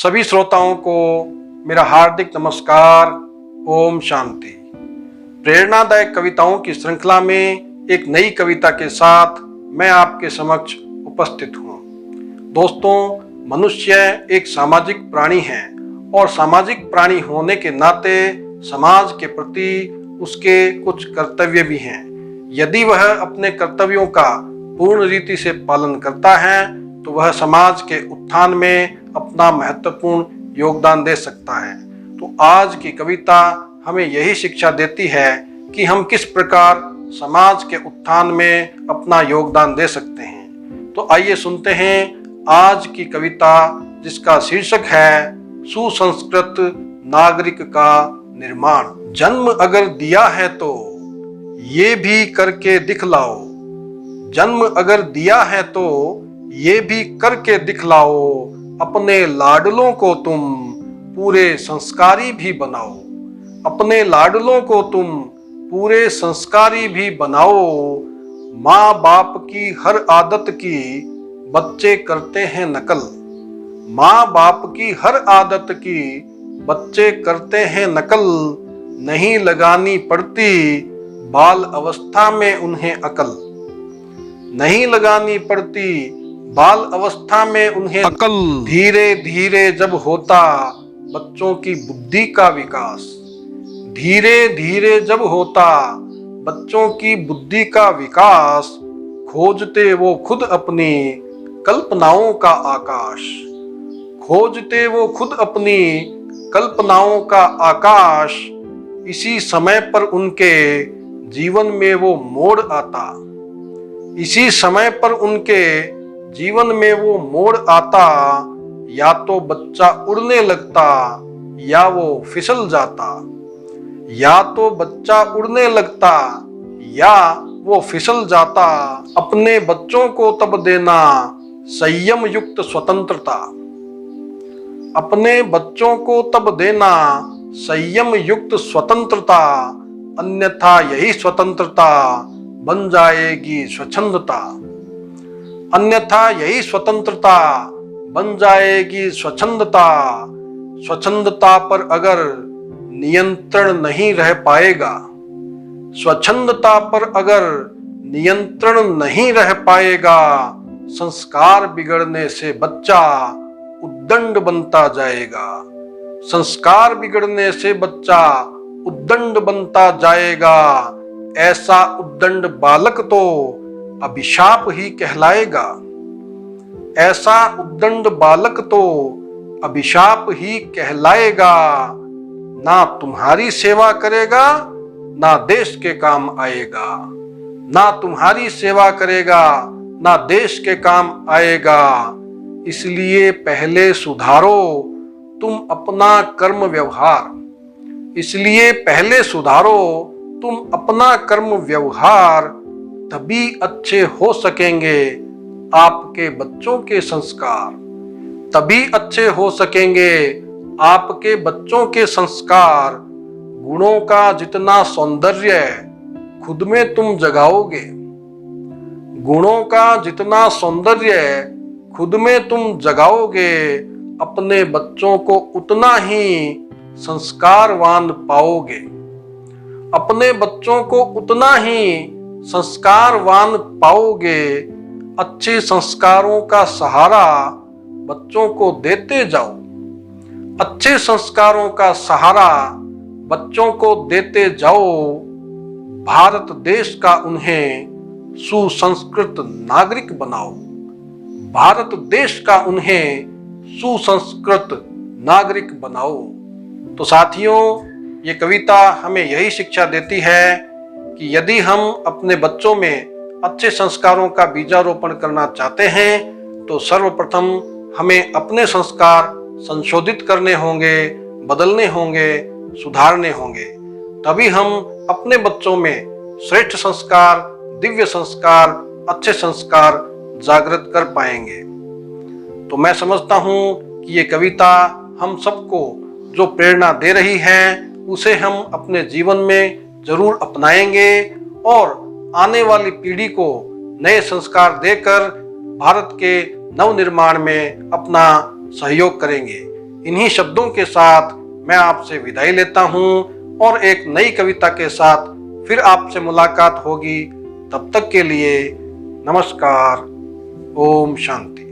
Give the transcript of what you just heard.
सभी श्रोताओं को मेरा हार्दिक नमस्कार। ओम शांति। प्रेरणादायक कविताओं की श्रृंखला में एक नई कविता के साथ मैं आपके समक्ष उपस्थित हूँ। दोस्तों, मनुष्य एक सामाजिक प्राणी है और सामाजिक प्राणी होने के नाते समाज के प्रति उसके कुछ कर्तव्य भी हैं। यदि वह अपने कर्तव्यों का पूर्ण रीति से पालन करता है तो वह समाज के उत्थान में अपना महत्वपूर्ण योगदान दे सकता है। तो आज की कविता हमें यही शिक्षा देती है कि हम किस प्रकार समाज के उत्थान में अपना योगदान दे सकते हैं। तो आइए सुनते हैं आज की कविता, जिसका शीर्षक है सुसंस्कृत नागरिक का निर्माण। जन्म अगर दिया है तो ये भी करके दिखलाओ, जन्म अगर दिया है तो ये भी करके दिखलाओ, अपने लाडलों को तुम पूरे संस्कारी भी बनाओ, अपने लाडलों को तुम पूरे संस्कारी भी बनाओ। माँ बाप की हर आदत की बच्चे करते हैं नकल, माँ बाप की हर आदत की बच्चे करते हैं नकल, नहीं लगानी पड़ती बाल अवस्था में उन्हें अकल, नहीं लगानी पड़ती बाल अवस्था में उन्हें अकल। धीरे धीरे जब होता बच्चों की बुद्धि का विकास, धीरे धीरे जब होता बच्चों की बुद्धि का विकास, खोजते वो खुद अपनी कल्पनाओं का आकाश, खोजते वो खुद अपनी कल्पनाओं का आकाश। इसी समय पर उनके जीवन में वो मोड़ आता, इसी समय पर उनके जीवन में वो मोड़ आता। या तो बच्चा उड़ने लगता या वो फिसल जाता, या तो बच्चा उड़ने लगता या वो फिसल जाता। अपने बच्चों को तब देना संयम युक्त स्वतंत्रता, अपने बच्चों को तब देना संयम युक्त स्वतंत्रता, अन्यथा यही स्वतंत्रता बन जाएगी स्वच्छंदता, अन्यथा यही स्वतंत्रता बन जाएगी स्वच्छंदता। स्वच्छंदता पर अगर नियंत्रण नहीं रह पाएगा, स्वच्छंदता पर अगर नियंत्रण नहीं रह पाएगा, संस्कार बिगड़ने से बच्चा उद्दंड बनता जाएगा, संस्कार बिगड़ने से बच्चा उद्दंड बनता जाएगा। ऐसा उद्दंड बालक तो अभिशाप ही कहलाएगा, ऐसा उद्दंड बालक तो अभिशाप ही कहलाएगा। ना तुम्हारी सेवा करेगा ना देश के काम आएगा, ना तुम्हारी सेवा करेगा ना देश के काम आएगा। इसलिए पहले सुधारो तुम अपना कर्म व्यवहार, इसलिए पहले सुधारो तुम अपना कर्म व्यवहार, तभी अच्छे हो सकेंगे आपके बच्चों के संस्कार, तभी अच्छे हो सकेंगे आपके बच्चों के संस्कार। गुणों का जितना सौंदर्य खुद में तुम जगाओगे, गुणों का जितना सौंदर्य खुद में तुम जगाओगे, अपने बच्चों को उतना ही संस्कारवान पाओगे, अपने बच्चों को उतना ही संस्कारवान पाओगे। अच्छे संस्कारों का सहारा बच्चों को देते जाओ, अच्छे संस्कारों का सहारा बच्चों को देते जाओ। भारत देश का उन्हें सुसंस्कृत नागरिक बनाओ, भारत देश का उन्हें सुसंस्कृत नागरिक बनाओ। तो साथियों, ये कविता हमें यही शिक्षा देती है कि यदि हम अपने बच्चों में अच्छे संस्कारों का बीजारोपण करना चाहते हैं तो सर्वप्रथम हमें अपने संस्कार संशोधित करने होंगे, बदलने होंगे, सुधारने होंगे। तभी हम अपने बच्चों में श्रेष्ठ संस्कार, दिव्य संस्कार, अच्छे संस्कार जागृत कर पाएंगे। तो मैं समझता हूँ कि ये कविता हम सबको जो प्रेरणा दे रही है उसे हम अपने जीवन में जरूर अपनाएंगे और आने वाली पीढ़ी को नए संस्कार देकर भारत के नवनिर्माण में अपना सहयोग करेंगे। इन्हीं शब्दों के साथ मैं आपसे विदाई लेता हूं और एक नई कविता के साथ फिर आपसे मुलाकात होगी। तब तक के लिए नमस्कार। ओम शांति।